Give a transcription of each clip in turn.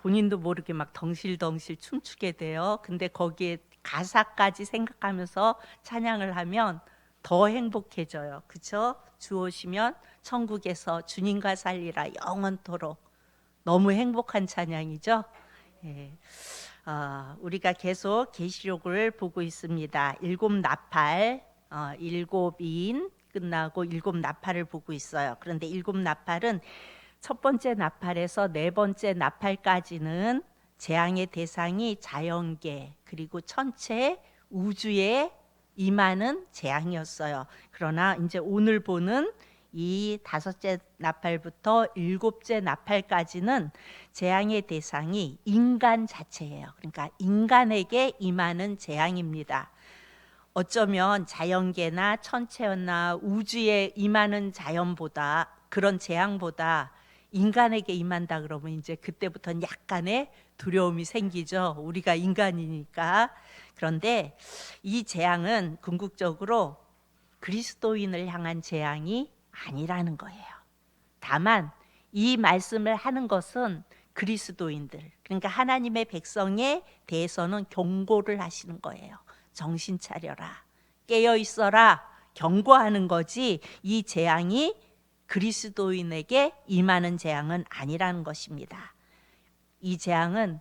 본인도 모르게 막 덩실덩실 춤추게 돼요. 근데 거기에 가사까지 생각하면서 찬양을 하면 더 행복해져요. 그쵸? 주 오시면 천국에서 주님과 살리라 영원토록. 너무 행복한 찬양이죠. 예. 우리가 계속 계시록을 보고 있습니다. 일곱 나팔, 일곱인 끝나고 일곱 나팔을 보고 있어요. 그런데 일곱 나팔은 첫 번째 나팔에서 네 번째 나팔까지는 재앙의 대상이 자연계 그리고 천체 우주에 임하는 재앙이었어요. 그러나 이제 오늘 보는 이 다섯째 나팔부터 일곱째 나팔까지는 재앙의 대상이 인간 자체예요. 그러니까 인간에게 임하는 재앙입니다. 어쩌면 자연계나 천체나 우주에 임하는 자연보다 그런 재앙보다 인간에게 임한다 그러면 이제 그때부터는 약간의 두려움이 생기죠. 우리가 인간이니까. 그런데 이 재앙은 궁극적으로 그리스도인을 향한 재앙이 아니라는 거예요. 다만 이 말씀을 하는 것은 그리스도인들, 그러니까 하나님의 백성에 대해서는 경고를 하시는 거예요. 정신 차려라, 깨어 있어라, 경고하는 거지 이 재앙이 그리스도인에게 임하는 재앙은 아니라는 것입니다. 이 재앙은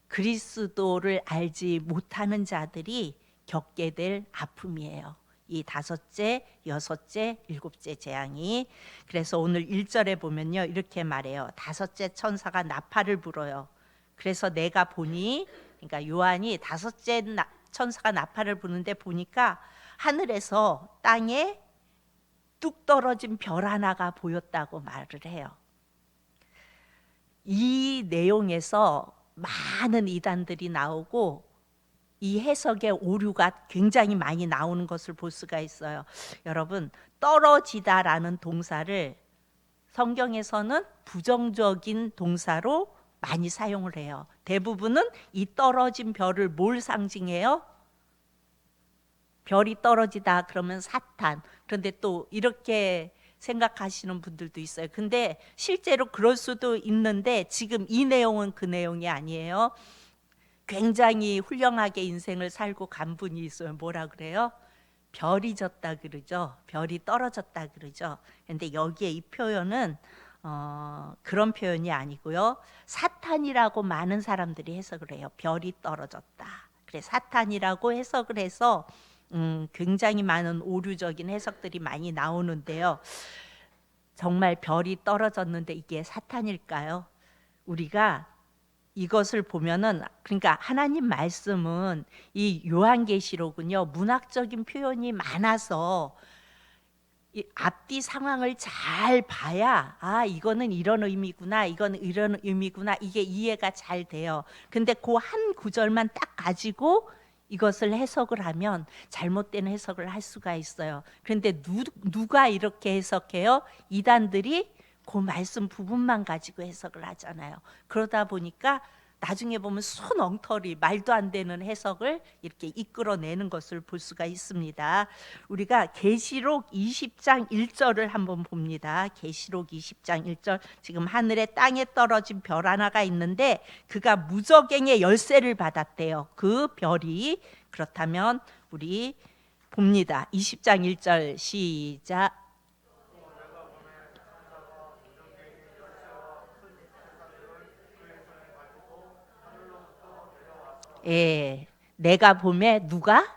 그리스도를 알지 못하는 자들이 겪게 될 아픔이에요. 이 다섯째, 여섯째, 일곱째 재앙이. 그래서 오늘 1절에 보면요 이렇게 말해요. 다섯째 천사가 나팔을 불어요. 그래서 내가 보니, 그러니까 요한이 다섯째 천사가 나팔을 부는데 보니까 하늘에서 땅에 뚝 떨어진 별 하나가 보였다고 말을 해요. 이 내용에서 많은 이단들이 나오고 이 해석의 오류가 굉장히 많이 나오는 것을 볼 수가 있어요. 여러분, 떨어지다라는 동사를 성경에서는 부정적인 동사로 많이 사용을 해요. 대부분은 이 떨어진 별을 뭘 상징해요? 별이 떨어지다 그러면 사탄. 그런데 또 이렇게 생각하시는 분들도 있어요. 근데 실제로 그럴 수도 있는데 지금 이 내용은 그 내용이 아니에요. 굉장히 훌륭하게 인생을 살고 간 분이 있어요. 뭐라 그래요? 별이 졌다 그러죠. 별이 떨어졌다 그러죠. 그런데 여기에 이 표현은 그런 표현이 아니고요. 사탄이라고 많은 사람들이 해석을 해요. 별이 떨어졌다. 그래 사탄이라고 해석을 해서 굉장히 많은 오류적인 해석들이 많이 나오는데요. 정말 별이 떨어졌는데 이게 사탄일까요? 우리가 이것을 보면은, 그러니까 하나님 말씀은 이 요한계시록은요 문학적인 표현이 많아서 이 앞뒤 상황을 잘 봐야 이거는 이런 의미구나, 이건 이런 의미구나, 이게 이해가 잘 돼요. 근데 그 한 구절만 딱 가지고 이것을 해석을 하면 잘못된 해석을 할 수가 있어요. 그런데 누가 이렇게 해석해요? 이단들이 그 말씀 부분만 가지고 해석을 하잖아요. 그러다 보니까 나중에 보면 손 엉터리 말도 안 되는 해석을 이렇게 이끌어내는 것을 볼 수가 있습니다. 우리가 계시록 20장 1절을 한번 봅니다. 계시록 20장 1절. 지금 하늘에 땅에 떨어진 별 하나가 있는데 그가 무저갱의 열쇠를 받았대요. 그 별이. 그렇다면 우리 봅니다. 20장 1절 시작. 예, 내가 봄에 누가?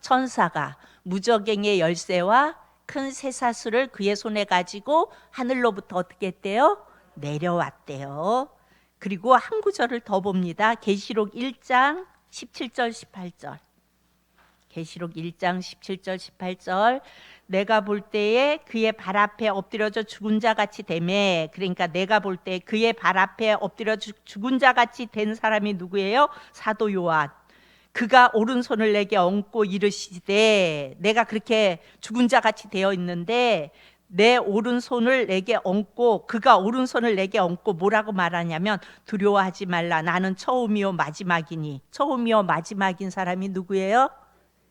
천사가 무저갱의 열쇠와 큰 쇠사슬을 그의 손에 가지고 하늘로부터 어떻게 했대요? 내려왔대요. 그리고 한 구절을 더 봅니다. 계시록 1장 17절 18절. 계시록 1장 17절 18절. 내가 볼 때에 그의 발 앞에 엎드려져 죽은 자 같이 되매. 그러니까 내가 볼 때 그의 발 앞에 엎드려 죽은 자 같이 된 사람이 누구예요? 사도 요한. 그가 오른손을 내게 얹고 이르시되, 내가 그렇게 죽은 자 같이 되어 있는데 내 오른손을 내게 얹고, 그가 오른손을 내게 얹고 뭐라고 말하냐면 두려워하지 말라, 나는 처음이요 마지막이니. 처음이요 마지막인 사람이 누구예요?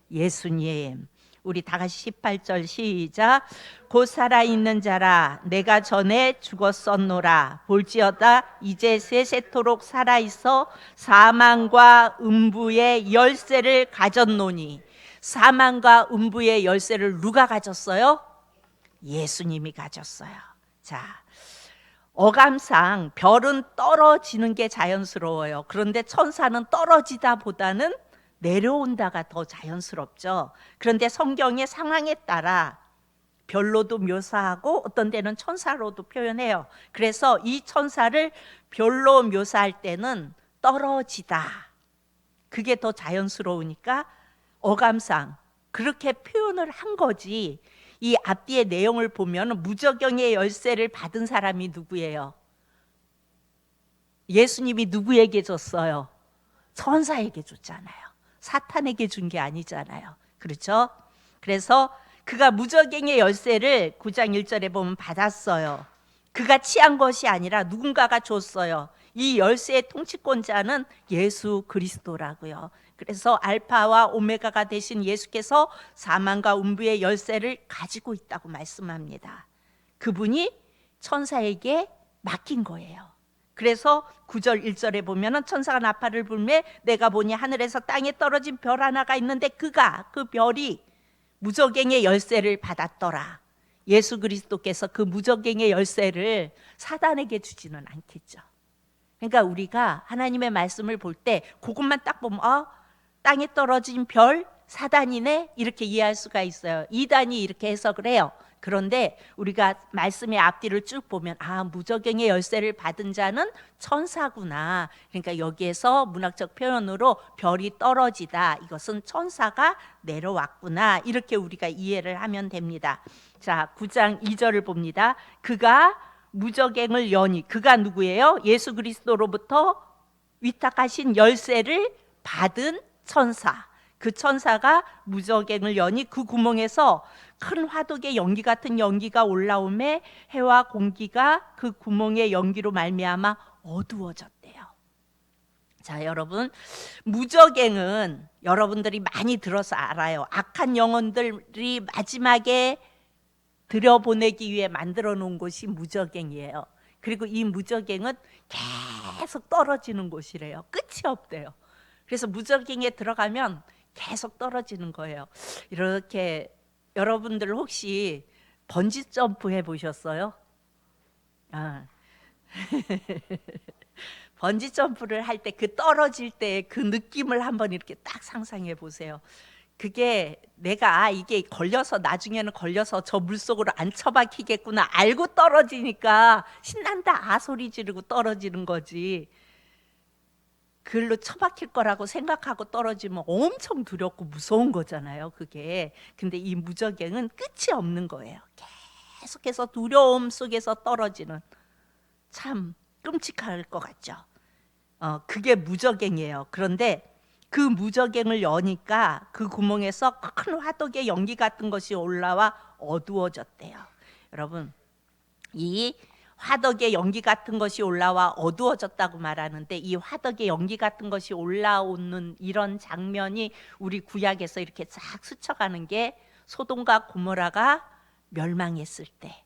예수님. 우리 다 같이 18절 시작. 곧 살아있는 자라 내가 전에 죽었었노라. 볼지어다 이제 세세토록 살아있어 사망과 음부의 열쇠를 가졌노니. 사망과 음부의 열쇠를 누가 가졌어요? 예수님이 가졌어요. 자, 어감상 별은 떨어지는 게 자연스러워요. 그런데 천사는 떨어지다 보다는 내려온다가 더 자연스럽죠. 그런데 성경의 상황에 따라 별로도 묘사하고 어떤 데는 천사로도 표현해요. 그래서 이 천사를 별로 묘사할 때는 떨어지다. 그게 더 자연스러우니까 어감상 그렇게 표현을 한 거지. 이 앞뒤의 내용을 보면 무저경의 열쇠를 받은 사람이 누구예요? 예수님이 누구에게 줬어요? 천사에게 줬잖아요. 사탄에게 준 게 아니잖아요. 그렇죠? 그래서 그가 무저갱의 열쇠를 9장 1절에 보면 받았어요. 그가 취한 것이 아니라 누군가가 줬어요. 이 열쇠의 통치권자는 예수 그리스도라고요. 그래서 알파와 오메가가 되신 예수께서 사망과 음부의 열쇠를 가지고 있다고 말씀합니다. 그분이 천사에게 맡긴 거예요. 그래서 9절 1절에 보면은 천사가 나팔을 불매 내가 보니 하늘에서 땅에 떨어진 별 하나가 있는데 그 별이 무저갱의 열쇠를 받았더라. 예수 그리스도께서 그 무저갱의 열쇠를 사단에게 주지는 않겠죠. 그러니까 우리가 하나님의 말씀을 볼 때 그것만 딱 보면 땅에 떨어진 별 사단이네 이렇게 이해할 수가 있어요. 이단이 이렇게 해석을 해요. 그런데 우리가 말씀의 앞뒤를 쭉 보면 무저갱의 열쇠를 받은 자는 천사구나. 그러니까 여기에서 문학적 표현으로 별이 떨어지다. 이것은 천사가 내려왔구나. 이렇게 우리가 이해를 하면 됩니다. 자, 9장 2절을 봅니다. 그가 무저갱을 여니, 그가 누구예요? 예수 그리스도로부터 위탁하신 열쇠를 받은 천사. 그 천사가 무저갱을 여니 그 구멍에서 큰 화덕의 연기 같은 연기가 올라오매 해와 공기가 그 구멍의 연기로 말미암아 어두워졌대요. 자, 여러분, 무저갱은 여러분들이 많이 들어서 알아요. 악한 영혼들이 마지막에 들여보내기 위해 만들어 놓은 곳이 무저갱이에요. 그리고 이 무저갱은 계속 떨어지는 곳이래요. 끝이 없대요. 그래서 무저갱에 들어가면 계속 떨어지는 거예요. 이렇게 여러분들 혹시 번지 점프 해보셨어요? 번지 점프를 할 때 그 떨어질 때 그 느낌을 한번 이렇게 딱 상상해 보세요. 그게 내가 이게 걸려서 나중에는 걸려서 저 물속으로 안 처박히겠구나 알고 떨어지니까 신난다 소리 지르고 떨어지는 거지. 글로 처박힐 거라고 생각하고 떨어지면 엄청 두렵고 무서운 거잖아요, 그게. 근데 이 무저갱은 끝이 없는 거예요. 계속해서 두려움 속에서 떨어지는, 참 끔찍할 것 같죠. 그게 무저갱이에요. 그런데 그 무저갱을 여니까 그 구멍에서 큰 화덕의 연기 같은 것이 올라와 어두워졌대요. 여러분, 이 화덕의 연기 같은 것이 올라와 어두워졌다고 말하는데 이 화덕의 연기 같은 것이 올라오는 이런 장면이 우리 구약에서 이렇게 쫙 스쳐가는 게 소돔과 고모라가 멸망했을 때,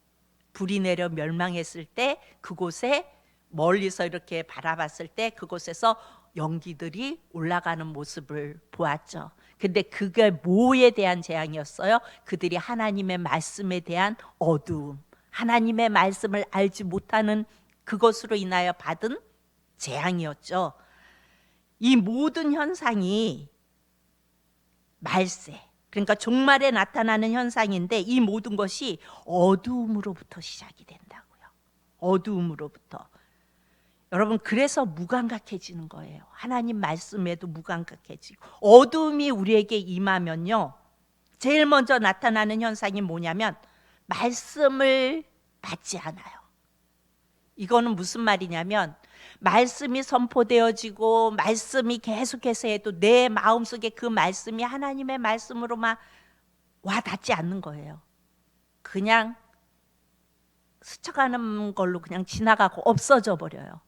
불이 내려 멸망했을 때 그곳에 멀리서 이렇게 바라봤을 때 그곳에서 연기들이 올라가는 모습을 보았죠. 근데 그게 뭐에 대한 재앙이었어요? 그들이 하나님의 말씀에 대한 어두움, 하나님의 말씀을 알지 못하는 그것으로 인하여 받은 재앙이었죠. 이 모든 현상이 말세, 그러니까 종말에 나타나는 현상인데 이 모든 것이 어두움으로부터 시작이 된다고요. 어두움으로부터. 여러분, 그래서 무감각해지는 거예요. 하나님 말씀에도 무감각해지고 어두움이 우리에게 임하면요, 제일 먼저 나타나는 현상이 뭐냐면 말씀을 받지 않아요. 이거는 무슨 말이냐면 말씀이 선포되어지고 말씀이 계속해서 해도 내 마음속에 그 말씀이 하나님의 말씀으로만 와닿지 않는 거예요. 그냥 스쳐가는 걸로 그냥 지나가고 없어져 버려요.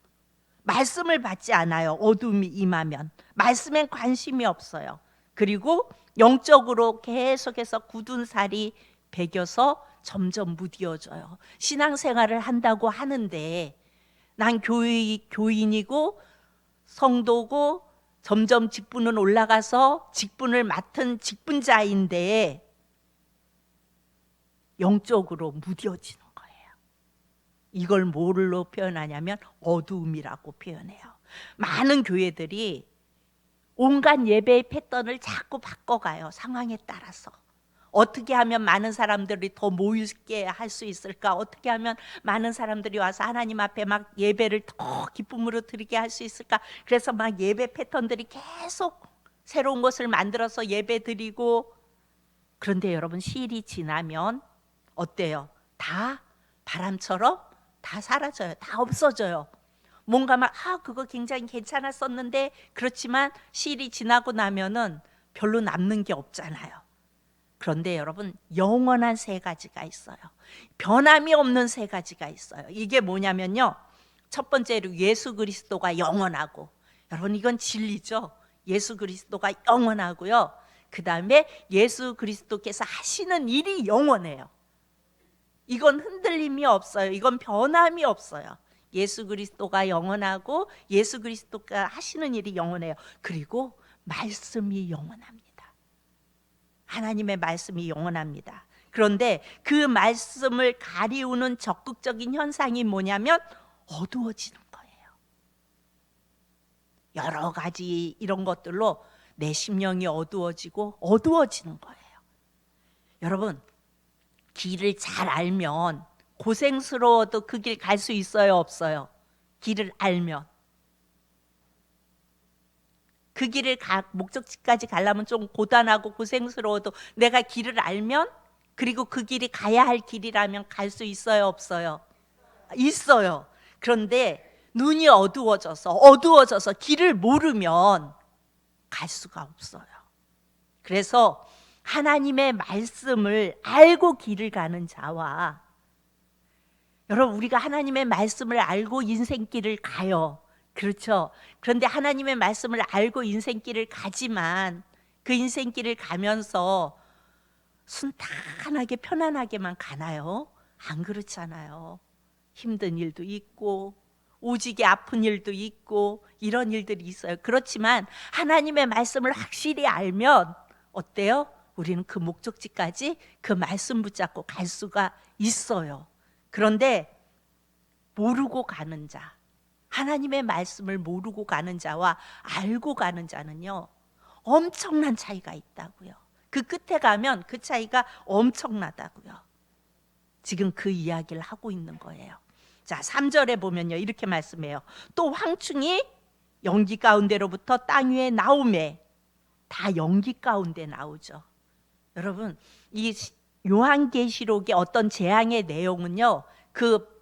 말씀을 받지 않아요. 어둠이 임하면 말씀엔 관심이 없어요. 그리고 영적으로 계속해서 굳은 살이 배겨서 점점 무뎌져요. 신앙생활을 한다고 하는데 난 교인이고 성도고 점점 직분은 올라가서 직분을 맡은 직분자인데 영적으로 무뎌지는 거예요. 이걸 뭘로 표현하냐면 어두움이라고 표현해요. 많은 교회들이 온갖 예배의 패턴을 자꾸 바꿔가요. 상황에 따라서. 어떻게 하면 많은 사람들이 더 모이게 할 수 있을까? 어떻게 하면 많은 사람들이 와서 하나님 앞에 막 예배를 더 기쁨으로 드리게 할 수 있을까? 그래서 막 예배 패턴들이 계속 새로운 것을 만들어서 예배 드리고, 그런데 여러분 시일이 지나면 어때요? 다 바람처럼 다 사라져요. 다 없어져요. 뭔가 막 그거 굉장히 괜찮았었는데, 그렇지만 시일이 지나고 나면은 별로 남는 게 없잖아요. 그런데 여러분 영원한 세 가지가 있어요. 변함이 없는 세 가지가 있어요. 이게 뭐냐면요, 첫 번째로 예수 그리스도가 영원하고, 여러분 이건 진리죠. 예수 그리스도가 영원하고요, 그 다음에 예수 그리스도께서 하시는 일이 영원해요. 이건 흔들림이 없어요. 이건 변함이 없어요. 예수 그리스도가 영원하고 예수 그리스도가 하시는 일이 영원해요. 그리고 말씀이 영원합니다. 하나님의 말씀이 영원합니다. 그런데 그 말씀을 가리우는 적극적인 현상이 뭐냐면 어두워지는 거예요. 여러 가지 이런 것들로 내 심령이 어두워지는 거예요. 여러분, 길을 잘 알면 고생스러워도 그 길 갈 수 있어요, 없어요? 길을 알면. 그 길을 목적지까지 가려면 좀 고단하고 고생스러워도 내가 길을 알면, 그리고 그 길이 가야 할 길이라면 갈 수 있어요, 없어요? 있어요. 그런데 눈이 어두워져서 길을 모르면 갈 수가 없어요. 그래서 하나님의 말씀을 알고 길을 가는 자와, 여러분 우리가 하나님의 말씀을 알고 인생길을 가요. 그렇죠? 그런데 하나님의 말씀을 알고 인생길을 가지만 그 인생길을 가면서 순탄하게 편안하게만 가나요? 안 그렇잖아요. 힘든 일도 있고 오지게 아픈 일도 있고 이런 일들이 있어요. 그렇지만 하나님의 말씀을 확실히 알면 어때요? 우리는 그 목적지까지 그 말씀 붙잡고 갈 수가 있어요. 그런데 모르고 가는 자, 하나님의 말씀을 모르고 가는 자와 알고 가는 자는요, 엄청난 차이가 있다고요. 그 끝에 가면 그 차이가 엄청나다고요. 지금 그 이야기를 하고 있는 거예요. 자, 3절에 보면요, 이렇게 말씀해요. 또 황충이 연기 가운데로부터 땅 위에 나오매. 다 연기 가운데 나오죠. 여러분, 이 요한계시록의 어떤 재앙의 내용은요, 그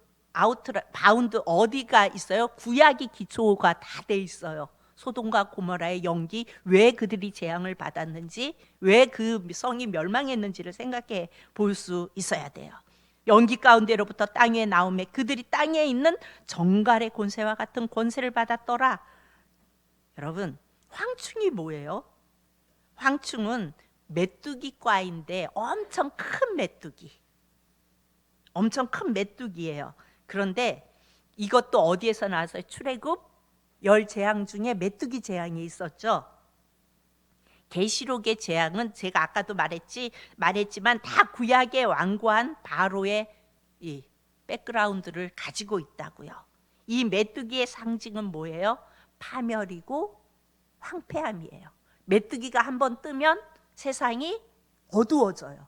바운드 어디가 있어요? 구약이 기초가 다 돼 있어요. 소돔과 고모라의 연기, 왜 그들이 재앙을 받았는지, 왜 그 성이 멸망했는지를 생각해 볼 수 있어야 돼요. 연기 가운데로부터 땅에 나오매 그들이 땅에 있는 정갈의 권세와 같은 권세를 받았더라. 여러분, 황충이 뭐예요? 황충은 메뚜기과인데 엄청 큰 메뚜기, 엄청 큰 메뚜기예요. 그런데 이것도 어디에서 나왔어요? 출애굽 10재앙 중에 메뚜기 재앙이 있었죠. 계시록의 재앙은 제가 아까도 말했지만 다 구약의 완고한 바로의 이 백그라운드를 가지고 있다고요. 이 메뚜기의 상징은 뭐예요? 파멸이고 황폐함이에요. 메뚜기가 한번 뜨면 세상이 어두워져요.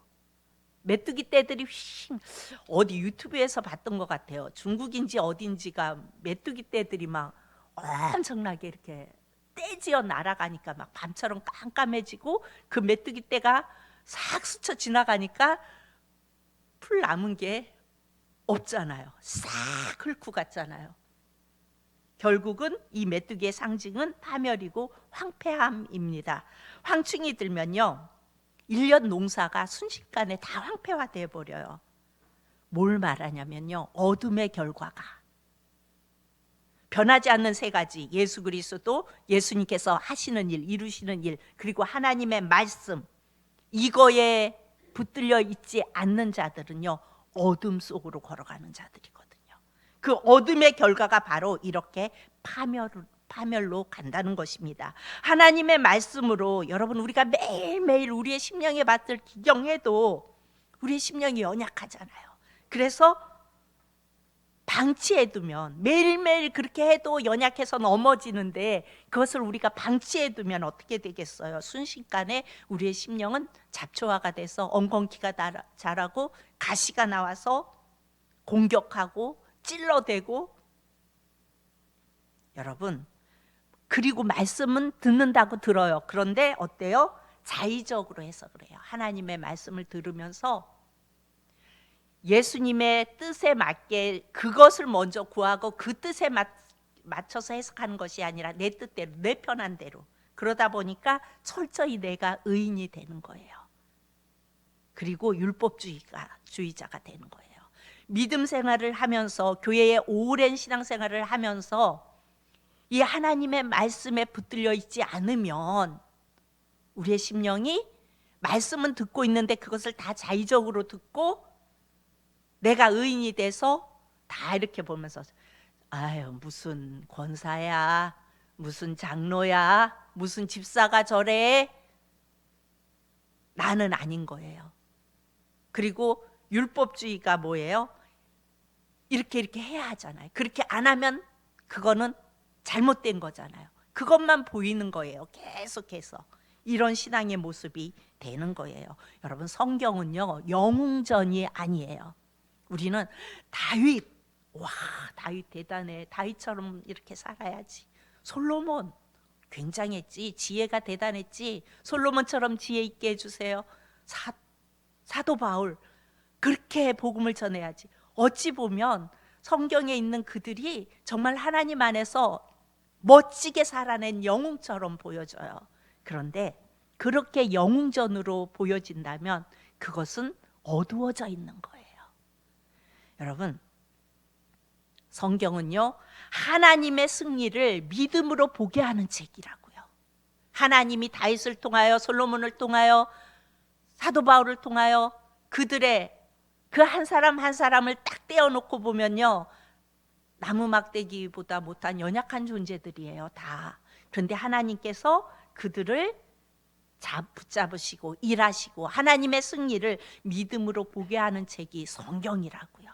메뚜기 떼들이 어디 유튜브에서 봤던 것 같아요. 중국인지 어딘지가 메뚜기 떼들이 막 엄청나게 이렇게 떼지어 날아가니까 막 밤처럼 깜깜해지고, 그 메뚜기 떼가 싹 스쳐 지나가니까 풀 남은 게 없잖아요. 싹 훑고 갔잖아요. 결국은 이 메뚜기의 상징은 파멸이고 황폐함입니다. 황충이 들면요, 1년 농사가 순식간에 다 황폐화돼 버려요. 뭘 말하냐면요, 어둠의 결과가 변하지 않는 세 가지, 예수 그리스도, 예수님께서 하시는 일, 이루시는 일, 그리고 하나님의 말씀, 이거에 붙들려 있지 않는 자들은요, 어둠 속으로 걸어가는 자들이거든요. 그 어둠의 결과가 바로 이렇게 파멸로 간다는 것입니다. 하나님의 말씀으로 여러분, 우리가 매일매일 우리의 심령의 밭을 기경해도 우리의 심령이 연약하잖아요. 그래서 방치해두면, 매일매일 그렇게 해도 연약해서 넘어지는데, 그것을 우리가 방치해두면 어떻게 되겠어요? 순식간에 우리의 심령은 잡초화가 돼서 엉겅퀴가 자라고 가시가 나와서 공격하고 찔러대고. 여러분, 그리고 말씀은 듣는다고 들어요. 그런데 어때요? 자의적으로 해서 그래요. 하나님의 말씀을 들으면서 예수님의 뜻에 맞게 그것을 먼저 구하고 그 뜻에 맞춰서 해석하는 것이 아니라 내 뜻대로, 내 편한 대로. 그러다 보니까 철저히 내가 의인이 되는 거예요. 그리고 율법주의자가 되는 거예요. 믿음 생활을 하면서, 교회의 오랜 신앙생활을 하면서 이 하나님의 말씀에 붙들려 있지 않으면 우리의 심령이 말씀은 듣고 있는데 그것을 다 자의적으로 듣고 내가 의인이 돼서 다 이렇게 보면서, 아유, 무슨 권사야, 무슨 장로야, 무슨 집사가 저래. 나는 아닌 거예요. 그리고 율법주의가 뭐예요? 이렇게 해야 하잖아요. 그렇게 안 하면 그거는 잘못된 거잖아요. 그것만 보이는 거예요. 계속해서 이런 신앙의 모습이 되는 거예요. 여러분, 성경은요, 영웅전이 아니에요. 우리는 다윗, 와, 다윗 대단해, 다윗처럼 이렇게 살아야지. 솔로몬 굉장했지, 지혜가 대단했지, 솔로몬처럼 지혜 있게 해주세요. 사도 바울, 그렇게 복음을 전해야지. 어찌 보면 성경에 있는 그들이 정말 하나님 안에서 멋지게 살아낸 영웅처럼 보여져요. 그런데 그렇게 영웅전으로 보여진다면 그것은 어두워져 있는 거예요. 여러분, 성경은요, 하나님의 승리를 믿음으로 보게 하는 책이라고요. 하나님이 다윗을 통하여, 솔로몬을 통하여, 사도 바울을 통하여 그들의 그 한 사람 한 사람을 딱 떼어놓고 보면요, 나무 막대기보다 못한 연약한 존재들이에요, 다. 그런데 하나님께서 그들을 붙잡으시고 일하시고 하나님의 승리를 믿음으로 보게 하는 책이 성경이라고요.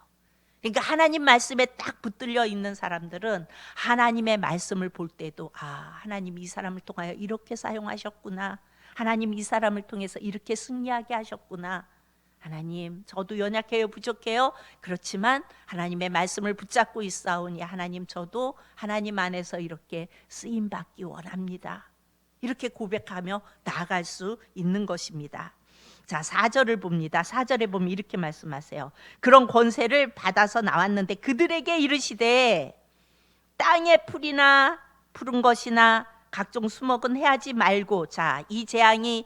그러니까 하나님 말씀에 딱 붙들려 있는 사람들은 하나님의 말씀을 볼 때도, 아, 하나님 이 사람을 통하여 이렇게 사용하셨구나, 하나님 이 사람을 통해서 이렇게 승리하게 하셨구나, 하나님 저도 연약해요, 부족해요. 그렇지만 하나님의 말씀을 붙잡고 있사오니 하나님, 저도 하나님 안에서 이렇게 쓰임받기 원합니다. 이렇게 고백하며 나아갈 수 있는 것입니다. 자, 4절을 봅니다. 4절에 보면 이렇게 말씀하세요. 그런 권세를 받아서 나왔는데 그들에게 이르시되, 땅의 풀이나 푸른 것이나 각종 수목은 해하지 말고. 자, 이 재앙이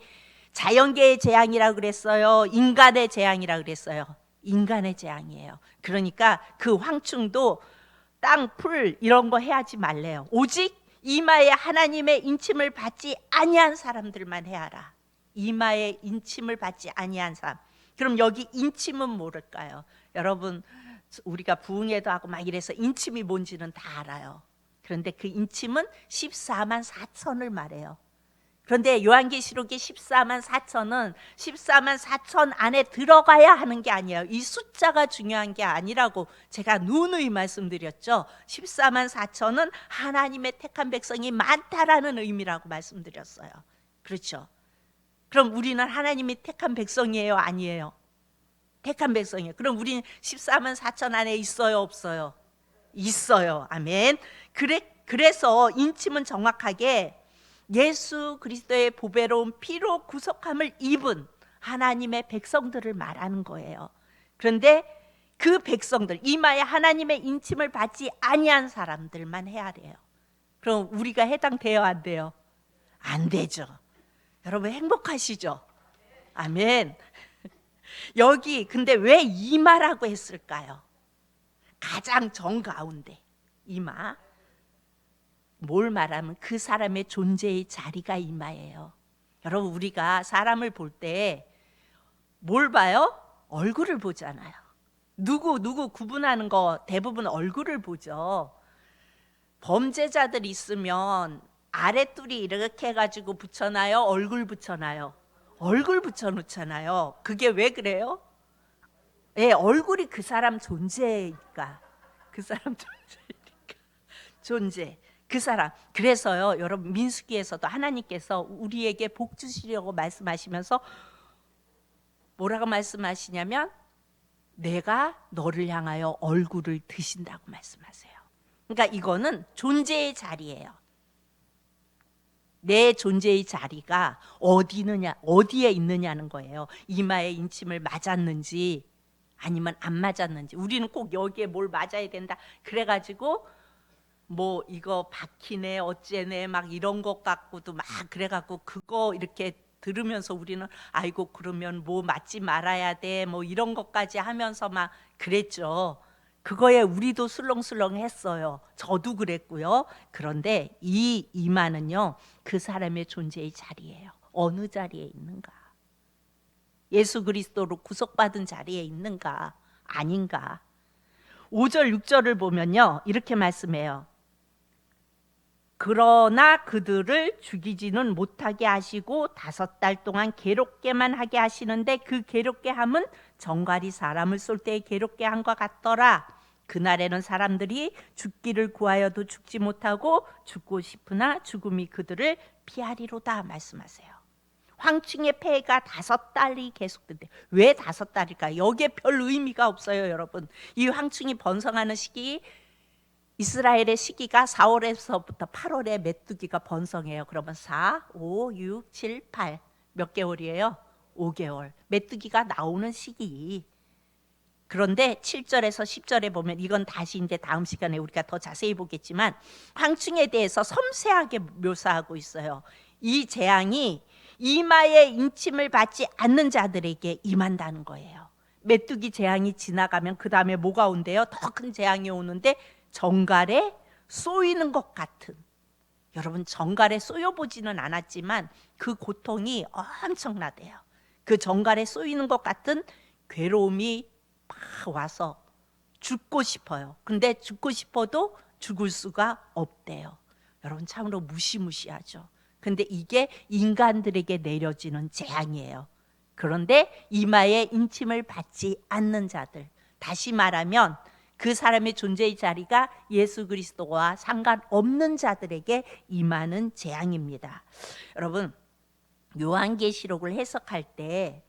자연계의 재앙이라고 그랬어요, 인간의 재앙이라고 그랬어요? 인간의 재앙이에요. 그러니까 그 황충도 땅, 풀 이런 거 해하지 말래요. 오직 이마에 하나님의 인침을 받지 아니한 사람들만 해하라. 이마에 인침을 받지 아니한 사람. 그럼 여기 인침은 뭘까요? 여러분, 우리가 부흥회도 하고 막 이래서 인침이 뭔지는 다 알아요. 그런데 그 인침은 14만 4천을 말해요. 그런데 요한계시록의 14만 4천은 14만 4천 안에 들어가야 하는 게 아니에요. 이 숫자가 중요한 게 아니라고 제가 누누이 말씀드렸죠. 14만 4천은 하나님의 택한 백성이 많다라는 의미라고 말씀드렸어요. 그렇죠? 그럼 우리는 하나님이 택한 백성이에요, 아니에요? 택한 백성이에요. 그럼 우리는 14만 4천 안에 있어요, 없어요? 있어요. 아멘. 그래서 인침은 정확하게 예수 그리스도의 보배로운 피로 구속함을 입은 하나님의 백성들을 말하는 거예요. 그런데 그 백성들, 이마에 하나님의 인침을 받지 아니한 사람들만 해야 돼요. 그럼 우리가 해당돼요, 안 돼요? 안 되죠. 여러분 행복하시죠? 아멘. 여기 근데 왜 이마라고 했을까요? 가장 정가운데 이마. 뭘 말하면 그 사람의 존재의 자리가 이마예요. 여러분, 우리가 사람을 볼 때 뭘 봐요? 얼굴을 보잖아요. 누구 구분하는 거 대부분 얼굴을 보죠. 범죄자들 있으면 아랫줄이 이렇게 해가지고 붙여놔요? 얼굴 붙여놔요? 얼굴 붙여놓잖아요. 그게 왜 그래요? 예, 얼굴이 그 사람 존재니까. 그 사람 존재니까. 존재. 그 사람. 그래서요, 여러분, 민수기에서도 하나님께서 우리에게 복 주시려고 말씀하시면서 뭐라고 말씀하시냐면, 내가 너를 향하여 얼굴을 드신다고 말씀하세요. 그러니까 이거는 존재의 자리예요. 내 존재의 자리가 어디에 있느냐는 거예요. 이마에 인침을 맞았는지 아니면 안 맞았는지. 우리는 꼭 여기에 뭘 맞아야 된다 그래가지고 뭐 이거 박히네 어째네 막 이런 것 갖고도 막 그래갖고 그거 이렇게 들으면서 우리는 아이고 그러면 뭐 맞지 말아야 돼 뭐 이런 것까지 하면서 막 그랬죠. 그거에 우리도 술렁술렁 했어요. 저도 그랬고요. 그런데 이 이마는요, 그 사람의 존재의 자리예요. 어느 자리에 있는가? 예수 그리스도로 구속받은 자리에 있는가? 아닌가? 5절 6절을 보면요, 이렇게 말씀해요. 그러나 그들을 죽이지는 못하게 하시고 5달 동안 괴롭게만 하게 하시는데 그 괴롭게 함은 정갈이 사람을 쏠 때에 괴롭게 함과 같더라. 그날에는 사람들이 죽기를 구하여도 죽지 못하고 죽고 싶으나 죽음이 그들을 피하리로다 말씀하세요. 황충의 폐해가 5달이 계속된대. 왜 5달일까? 여기에 별 의미가 없어요, 여러분. 이 황충이 번성하는 시기, 이스라엘의 시기가 4월에서부터 8월에 메뚜기가 번성해요. 그러면 4, 5, 6, 7, 8 몇 개월이에요? 5개월. 메뚜기가 나오는 시기. 그런데 7절에서 10절에 보면 이건 다시 이제 다음 시간에 우리가 더 자세히 보겠지만 황충에 대해서 섬세하게 묘사하고 있어요. 이 재앙이 이마에 인침을 받지 않는 자들에게 임한다는 거예요. 메뚜기 재앙이 지나가면 그 다음에 뭐가 온대요? 더 큰 재앙이 오는데 정갈에 쏘이는 것 같은, 여러분 정갈에 쏘여보지는 않았지만 그 고통이 엄청나대요. 그 정갈에 쏘이는 것 같은 괴로움이 막 와서 죽고 싶어요. 근데 죽고 싶어도 죽을 수가 없대요. 여러분 참으로 무시무시하죠. 근데 이게 인간들에게 내려지는 재앙이에요. 그런데 이마에 인침을 받지 않는 자들, 다시 말하면 그 사람의 존재의 자리가 예수 그리스도와 상관없는 자들에게 임하는 재앙입니다. 여러분, 요한계시록을 해석할 때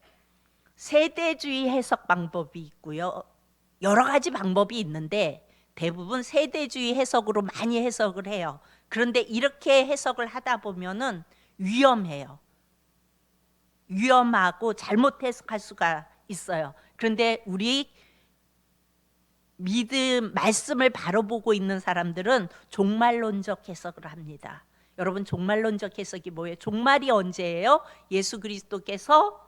세대주의 해석 방법이 있고요. 여러 가지 방법이 있는데 대부분 세대주의 해석으로 많이 해석을 해요. 그런데 이렇게 해석을 하다 보면은 위험해요. 위험하고 잘못 해석할 수가 있어요. 그런데 우리 말씀을 바로 보고 있는 사람들은 종말론적 해석을 합니다. 여러분 종말론적 해석이 뭐예요? 종말이 언제예요? 예수 그리스도께서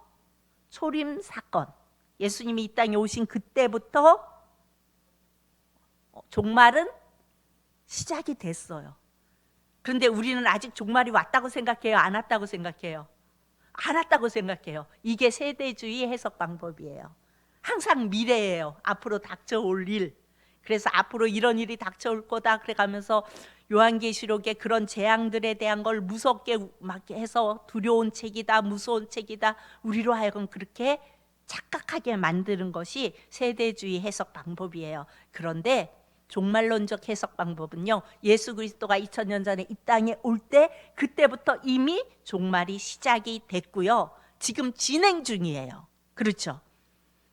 초림 사건, 예수님이 이 땅에 오신 그때부터 종말은 시작이 됐어요. 그런데 우리는 아직 종말이 왔다고 생각해요? 안 왔다고 생각해요? 안 왔다고 생각해요. 이게 세대주의 해석 방법이에요. 항상 미래예요. 앞으로 닥쳐올 일. 그래서 앞으로 이런 일이 닥쳐올 거다 그래가면서 요한계시록의 그런 재앙들에 대한 걸 무섭게 막 해서 두려운 책이다, 무서운 책이다, 우리로 하여금 그렇게 착각하게 만드는 것이 세대주의 해석 방법이에요. 그런데 종말론적 해석 방법은요, 예수 그리스도가 2000년 전에 이 땅에 올 때 그때부터 이미 종말이 시작이 됐고요. 지금 진행 중이에요. 그렇죠?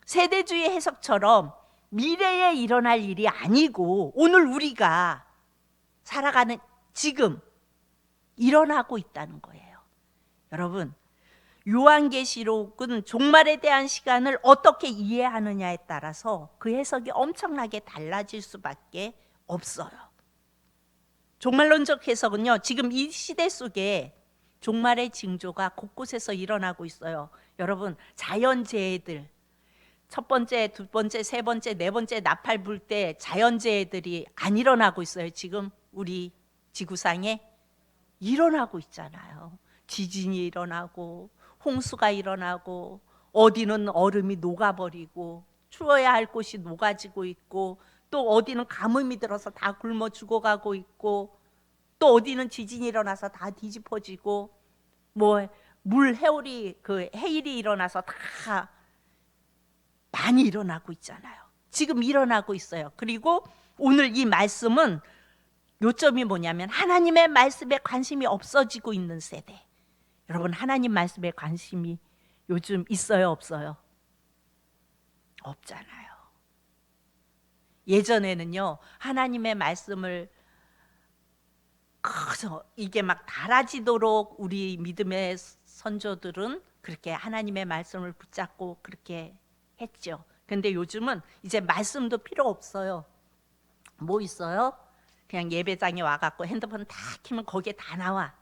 세대주의 해석처럼 미래에 일어날 일이 아니고 오늘 우리가 살아가는 지금 일어나고 있다는 거예요. 여러분, 요한계시록은 종말에 대한 시간을 어떻게 이해하느냐에 따라서 그 해석이 엄청나게 달라질 수밖에 없어요. 종말론적 해석은요, 지금 이 시대 속에 종말의 징조가 곳곳에서 일어나고 있어요. 여러분, 자연재해들, 첫 번째, 두 번째, 세 번째, 네 번째 나팔 불 때 자연재해들이 안 일어나고 있어요. 지금 우리 지구상에 일어나고 있잖아요. 지진이 일어나고 홍수가 일어나고 어디는 얼음이 녹아버리고 추워야 할 곳이 녹아지고 있고 또 어디는 가뭄이 들어서 다 굶어 죽어가고 있고 또 어디는 지진이 일어나서 다 뒤집어지고 뭐 물 해울이 그 해일이 일어나서 다 많이 일어나고 있잖아요. 지금 일어나고 있어요. 그리고 오늘 이 말씀은 요점이 뭐냐면 하나님의 말씀에 관심이 없어지고 있는 세대. 여러분 하나님 말씀에 관심이 요즘 있어요, 없어요? 없잖아요. 예전에는요 하나님의 말씀을 이게 막 달아지도록 우리 믿음의 선조들은 그렇게 하나님의 말씀을 붙잡고 그렇게 했죠. 근데 요즘은 이제 말씀도 필요 없어요. 뭐 있어요? 그냥 예배장에 와갖고 핸드폰 다 키면 거기에 다 나와.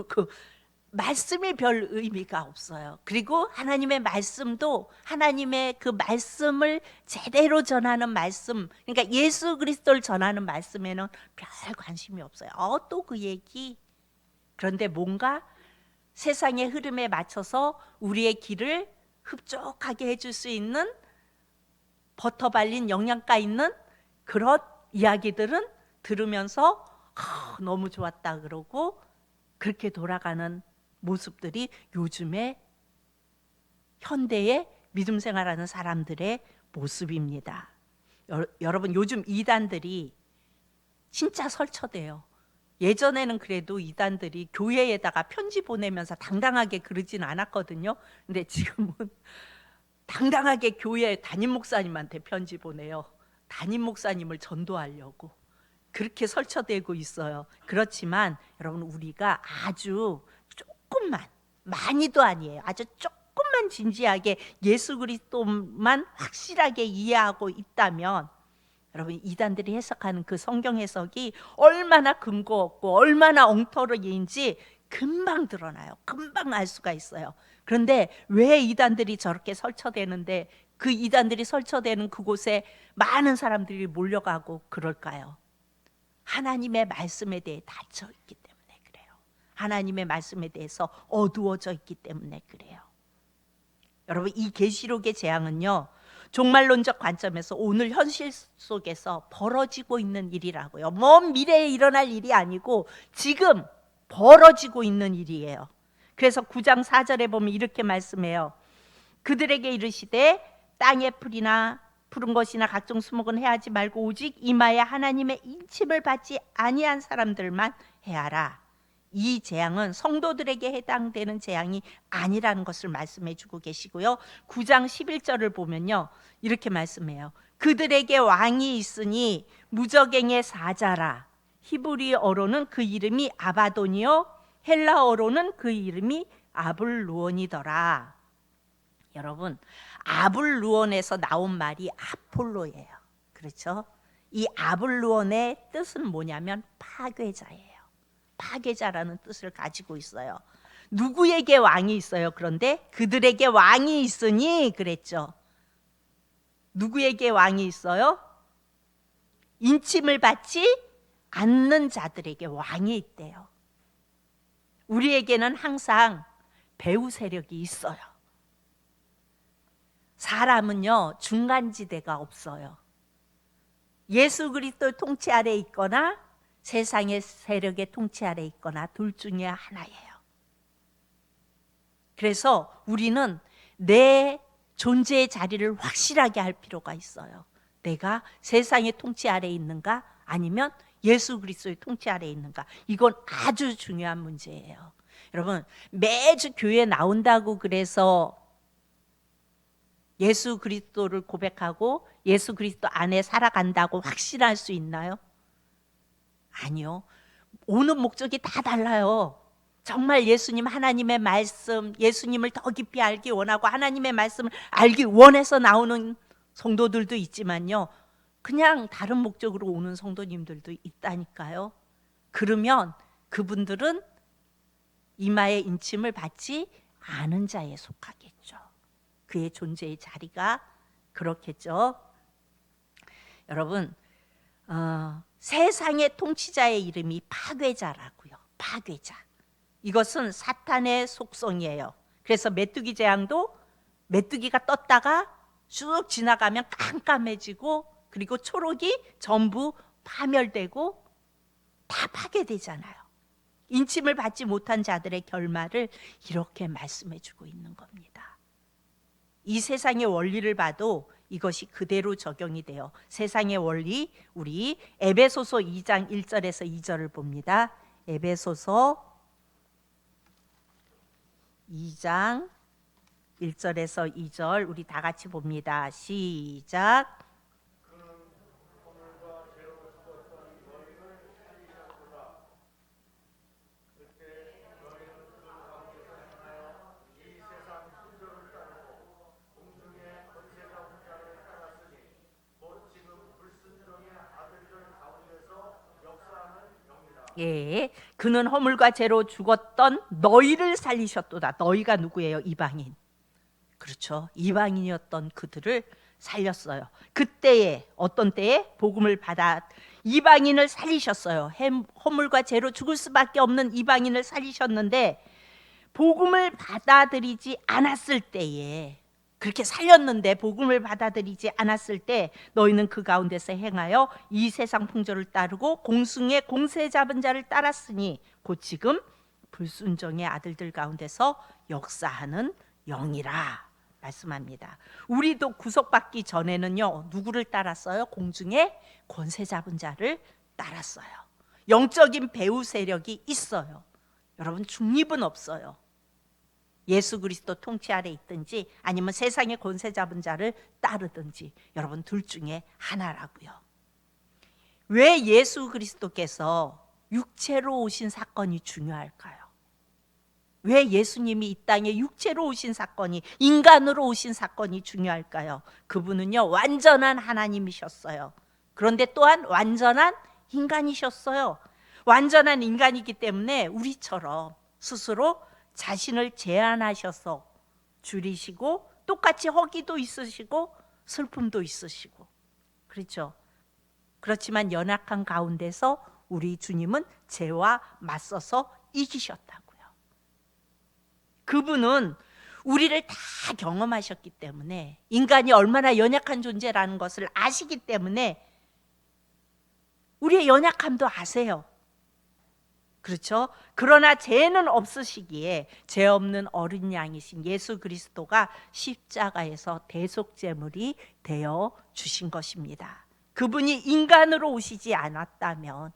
그 말씀이 별 의미가 없어요. 그리고 하나님의 말씀도 하나님의 그 말씀을 제대로 전하는 말씀, 그러니까 예수 그리스도를 전하는 말씀에는 별 관심이 없어요. 또 그 얘기. 그런데 뭔가 세상의 흐름에 맞춰서 우리의 길을 흡족하게 해줄 수 있는 버터 발린 영양가 있는 그런 이야기들은 들으면서 너무 좋았다 그러고 그렇게 돌아가는 모습들이 요즘에 현대의 믿음 생활하는 사람들의 모습입니다. 여러분 요즘 이단들이 진짜 설쳐돼요. 예전에는 그래도 이단들이 교회에다가 편지 보내면서 당당하게 그러진 않았거든요. 근데 지금은 당당하게 교회 담임 목사님한테 편지 보내요. 담임 목사님을 전도하려고 그렇게 설쳐되고 있어요. 그렇지만 여러분 우리가 아주 조금만, 많이도 아니에요. 아주 조금만 진지하게 예수 그리스도만 확실하게 이해하고 있다면 여러분 이단들이 해석하는 그 성경 해석이 얼마나 근거 없고 얼마나 엉터리인지 금방 드러나요. 금방 알 수가 있어요. 그런데 왜 이단들이 저렇게 설쳐되는데 그 이단들이 설쳐되는 그곳에 많은 사람들이 몰려가고 그럴까요? 하나님의 말씀에 대해 닫혀 있기 때문에 그래요. 하나님의 말씀에 대해서 어두워져 있기 때문에 그래요. 여러분 이 계시록의 재앙은요 종말론적 관점에서 오늘 현실 속에서 벌어지고 있는 일이라고요. 먼 미래에 일어날 일이 아니고 지금 벌어지고 있는 일이에요. 그래서 9장 4절에 보면 이렇게 말씀해요. 그들에게 이르시되 땅의 풀이나 푸른 것이나 각종 수목은 해하지 말고 오직 이마에 하나님의 인침을 받지 아니한 사람들만 해하라. 이 재앙은 성도들에게 해당되는 재앙이 아니라는 것을 말씀해 주고 계시고요. 9장 11절을 보면요 이렇게 말씀해요. 그들에게 왕이 있으니 무저갱의 사자라. 히브리어로는 그 이름이 아바돈이요 헬라어로는 그 이름이 아블루온이더라. 여러분 아블루온에서 나온 말이 아폴로예요. 그렇죠? 이 아블루온의 뜻은 뭐냐면 파괴자예요. 파괴자라는 뜻을 가지고 있어요. 누구에게 왕이 있어요? 그런데 그들에게 왕이 있으니 그랬죠. 누구에게 왕이 있어요? 인침을 받지 않는 자들에게 왕이 있대요. 우리에게는 항상 배후 세력이 있어요. 사람은요 중간지대가 없어요. 예수 그리스도의 통치 아래 있거나 세상의 세력의 통치 아래 있거나 둘 중에 하나예요. 그래서 우리는 내 존재의 자리를 확실하게 할 필요가 있어요. 내가 세상의 통치 아래 있는가 아니면 예수 그리스도의 통치 아래 있는가. 이건 아주 중요한 문제예요. 여러분 매주 교회에 나온다고 그래서 예수 그리스도를 고백하고 예수 그리스도 안에 살아간다고 확신할 수 있나요? 아니요. 오는 목적이 다 달라요. 정말 예수님 하나님의 말씀, 예수님을 더 깊이 알기 원하고 하나님의 말씀을 알기 원해서 나오는 성도들도 있지만요. 그냥 다른 목적으로 오는 성도님들도 있다니까요. 그러면 그분들은 이마에 인침을 받지 않은 자에 속하겠죠. 그의 존재의 자리가 그렇겠죠. 여러분 세상의 통치자의 이름이 파괴자라고요. 파괴자. 이것은 사탄의 속성이에요. 그래서 메뚜기 재앙도 메뚜기가 떴다가 쭉 지나가면 깜깜해지고 그리고 초록이 전부 파멸되고 다 파괴되잖아요. 인침을 받지 못한 자들의 결말을 이렇게 말씀해 주고 있는 겁니다. 이 세상의 원리를 봐도 이것이 그대로 적용이 돼요. 세상의 원리, 우리 에베소서 2장 1절에서 2절을 봅니다. 에베소서 2장 1절에서 2절 우리 다 같이 봅니다. 시작. 예, 그는 허물과 죄로 죽었던 너희를 살리셨도다. 너희가 누구예요? 이방인. 그렇죠. 이방인이었던 그들을 살렸어요. 그때에 어떤 때에 복음을 받아 이방인을 살리셨어요. 허물과 죄로 죽을 수밖에 없는 이방인을 살리셨는데 복음을 받아들이지 않았을 때에 그렇게 살렸는데 복음을 받아들이지 않았을 때 너희는 그 가운데서 행하여 이 세상 풍조를 따르고 공승의 공세 잡은 자를 따랐으니 곧 지금 불순종의 아들들 가운데서 역사하는 영이라 말씀합니다. 우리도 구속받기 전에는요 누구를 따랐어요? 공중의 권세 잡은 자를 따랐어요. 영적인 배후 세력이 있어요. 여러분 중립은 없어요. 예수 그리스도 통치 아래 있든지 아니면 세상의 권세 잡은 자를 따르든지 여러분 둘 중에 하나라고요. 왜 예수 그리스도께서 육체로 오신 사건이 중요할까요? 왜 예수님이 이 땅에 육체로 오신 사건이 인간으로 오신 사건이 중요할까요? 그분은요 완전한 하나님이셨어요. 그런데 또한 완전한 인간이셨어요. 완전한 인간이기 때문에 우리처럼 스스로 자신을 제한하셔서 줄이시고 똑같이 허기도 있으시고 슬픔도 있으시고 그렇죠. 그렇지만 연약한 가운데서 우리 주님은 죄와 맞서서 이기셨다고요. 그분은 우리를 다 경험하셨기 때문에 인간이 얼마나 연약한 존재라는 것을 아시기 때문에 우리의 연약함도 아세요. 그렇죠? 그러나 죄는 없으시기에 죄 없는 어린 양이신 예수 그리스도가 십자가에서 대속제물이 되어 주신 것입니다. 그분이 인간으로 오시지 않았다면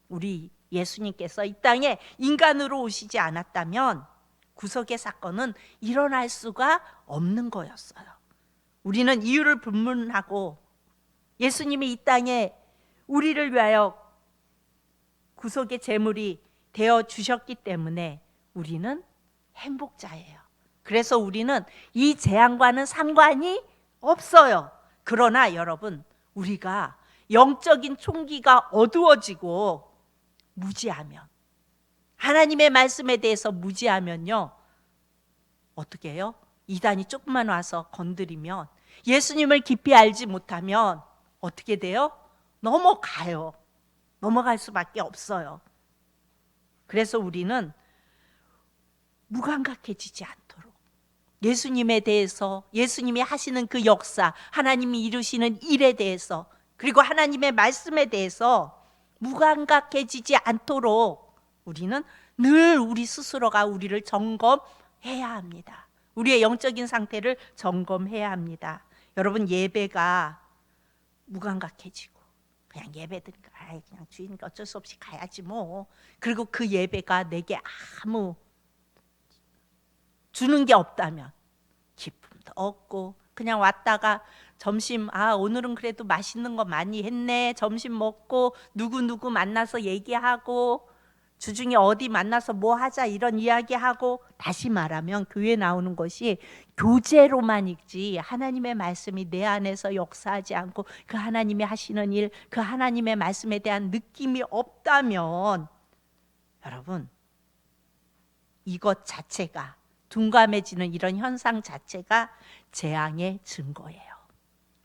우리 예수님께서 이 땅에 인간으로 오시지 않았다면 구속의 사건은 일어날 수가 없는 거였어요. 우리는 이유를 불문하고 예수님이 이 땅에 우리를 위하여 구속의 제물이 되어 주셨기 때문에 우리는 행복자예요. 그래서 우리는 이 재앙과는 상관이 없어요. 그러나 여러분, 우리가 영적인 총기가 어두워지고 무지하면, 하나님의 말씀에 대해서 무지하면요, 어떻게 해요? 이단이 조금만 와서 건드리면, 예수님을 깊이 알지 못하면 어떻게 돼요? 넘어가요. 넘어갈 수밖에 없어요. 그래서 우리는 무감각해지지 않도록 예수님에 대해서, 예수님이 하시는 그 역사, 하나님이 이루시는 일에 대해서, 그리고 하나님의 말씀에 대해서 무감각해지지 않도록 우리는 늘 우리 스스로가 우리를 점검해야 합니다. 우리의 영적인 상태를 점검해야 합니다. 여러분, 예배가 무감각해지고 그냥 예배 드니까 그냥 주인이 어쩔 수 없이 가야지 뭐. 그리고 그 예배가 내게 아무 주는 게 없다면 기쁨도 없고 그냥 왔다가 점심 오늘은 그래도 맛있는 거 많이 했네. 점심 먹고 누구 만나서 얘기하고 주중에 어디 만나서 뭐 하자 이런 이야기하고, 다시 말하면 교회 나오는 것이 교재로만 있지 하나님의 말씀이 내 안에서 역사하지 않고 그 하나님이 하시는 일, 그 하나님의 말씀에 대한 느낌이 없다면 여러분, 이것 자체가, 둔감해지는 이런 현상 자체가 재앙의 증거예요.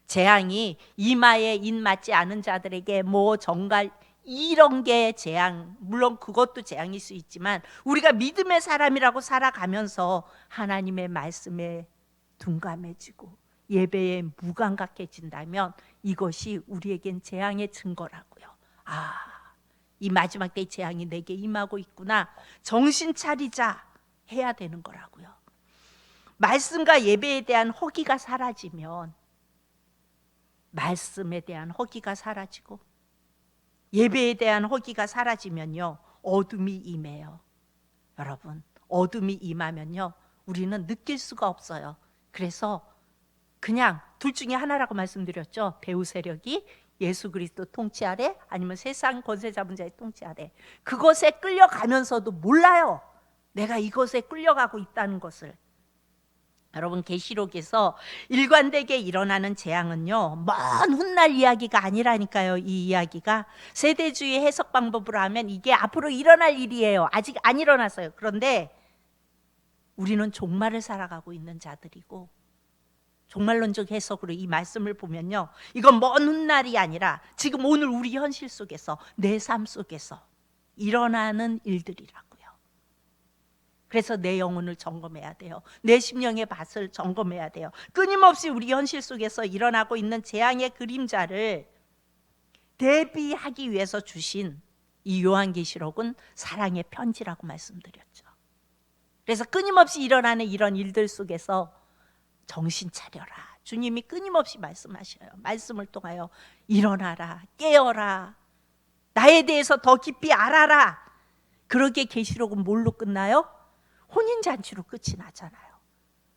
재앙이 이마에 인 맞지 않은 자들에게 뭐 정갈 이런 게 재앙, 물론 그것도 재앙일 수 있지만 우리가 믿음의 사람이라고 살아가면서 하나님의 말씀에 둔감해지고 예배에 무감각해진다면 이것이 우리에겐 재앙의 증거라고요. 이 마지막 때의 재앙이 내게 임하고 있구나, 정신 차리자 해야 되는 거라고요. 말씀과 예배에 대한 허기가 사라지면 말씀에 대한 허기가 사라지고 예배에 대한 허기가 사라지면요, 어둠이 임해요. 여러분, 어둠이 임하면요, 우리는 느낄 수가 없어요. 그래서 그냥 둘 중에 하나라고 말씀드렸죠. 배후 세력이 예수 그리스도 통치 아래, 아니면 세상 권세 잡은 자의 통치 아래, 그것에 끌려가면서도 몰라요, 내가 이것에 끌려가고 있다는 것을. 여러분, 계시록에서 일관되게 일어나는 재앙은요, 먼 훗날 이야기가 아니라니까요. 이 이야기가 세대주의 해석 방법으로 하면 이게 앞으로 일어날 일이에요. 아직 안 일어났어요. 그런데 우리는 종말을 살아가고 있는 자들이고, 종말론적 해석으로 이 말씀을 보면요, 이건 먼 훗날이 아니라 지금 오늘 우리 현실 속에서, 내 삶 속에서 일어나는 일들이라고요. 그래서 내 영혼을 점검해야 돼요. 내 심령의 밭을 점검해야 돼요. 끊임없이 우리 현실 속에서 일어나고 있는 재앙의 그림자를 대비하기 위해서 주신 이 요한계시록은 사랑의 편지라고 말씀드렸죠. 그래서 끊임없이 일어나는 이런 일들 속에서 정신 차려라, 주님이 끊임없이 말씀하셔요. 말씀을 통하여 일어나라, 깨어라, 나에 대해서 더 깊이 알아라. 그러기에 계시록은 뭘로 끝나요? 혼인잔치로 끝이 나잖아요.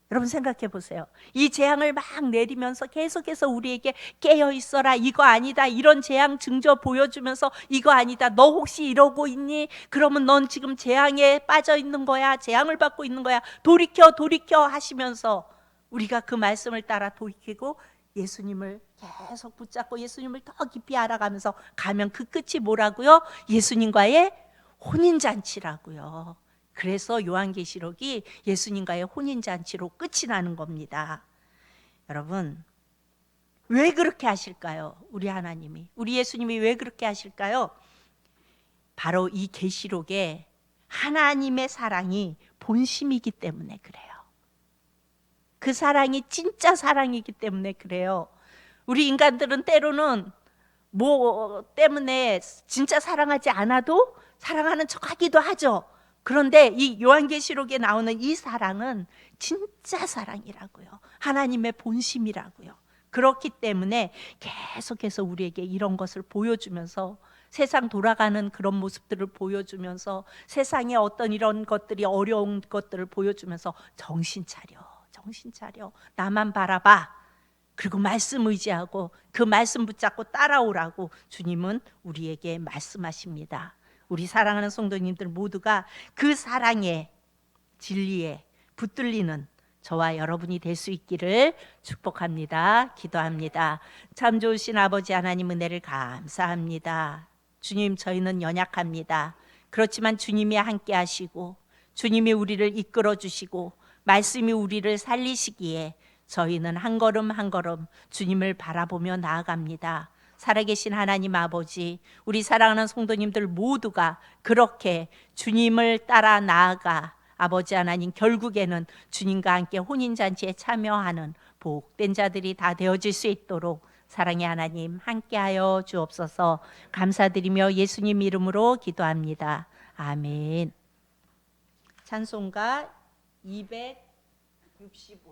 여러분 생각해 보세요. 이 재앙을 막 내리면서 계속해서 우리에게 깨어 있어라, 이거 아니다, 이런 재앙 증거 보여주면서 이거 아니다, 너 혹시 이러고 있니? 그러면 넌 지금 재앙에 빠져 있는 거야, 재앙을 받고 있는 거야, 돌이켜 돌이켜 하시면서 우리가 그 말씀을 따라 돌이키고 예수님을 계속 붙잡고 예수님을 더 깊이 알아가면서 가면 그 끝이 뭐라고요? 예수님과의 혼인잔치라고요. 그래서 요한계시록이 예수님과의 혼인잔치로 끝이 나는 겁니다. 여러분, 왜 그렇게 하실까요? 우리 하나님이, 우리 예수님이 왜 그렇게 하실까요? 바로 이 계시록에 하나님의 사랑이 본심이기 때문에 그래요. 그 사랑이 진짜 사랑이기 때문에 그래요. 우리 인간들은 때로는 뭐 때문에 진짜 사랑하지 않아도 사랑하는 척하기도 하죠. 그런데 이 요한계시록에 나오는 이 사랑은 진짜 사랑이라고요. 하나님의 본심이라고요. 그렇기 때문에 계속해서 우리에게 이런 것을 보여주면서, 세상 돌아가는 그런 모습들을 보여주면서, 세상에 어떤 이런 것들이 어려운 것들을 보여주면서 정신 차려, 정신 차려, 나만 바라봐, 그리고 말씀 의지하고 그 말씀 붙잡고 따라오라고 주님은 우리에게 말씀하십니다. 우리 사랑하는 성도님들 모두가 그 사랑의 진리에 붙들리는 저와 여러분이 될 수 있기를 축복합니다. 기도합니다. 참 좋으신 아버지 하나님, 은혜를 감사합니다. 주님, 저희는 연약합니다. 그렇지만 주님이 함께 하시고 주님이 우리를 이끌어 주시고 말씀이 우리를 살리시기에 저희는 한 걸음 한 걸음 주님을 바라보며 나아갑니다. 살아계신 하나님 아버지, 우리 사랑하는 성도님들 모두가 그렇게 주님을 따라 나아가 아버지 하나님, 결국에는 주님과 함께 혼인잔치에 참여하는 복된 자들이 다 되어질 수 있도록 사랑의 하나님 함께하여 주옵소서. 감사드리며 예수님 이름으로 기도합니다. 아멘. 찬송가 265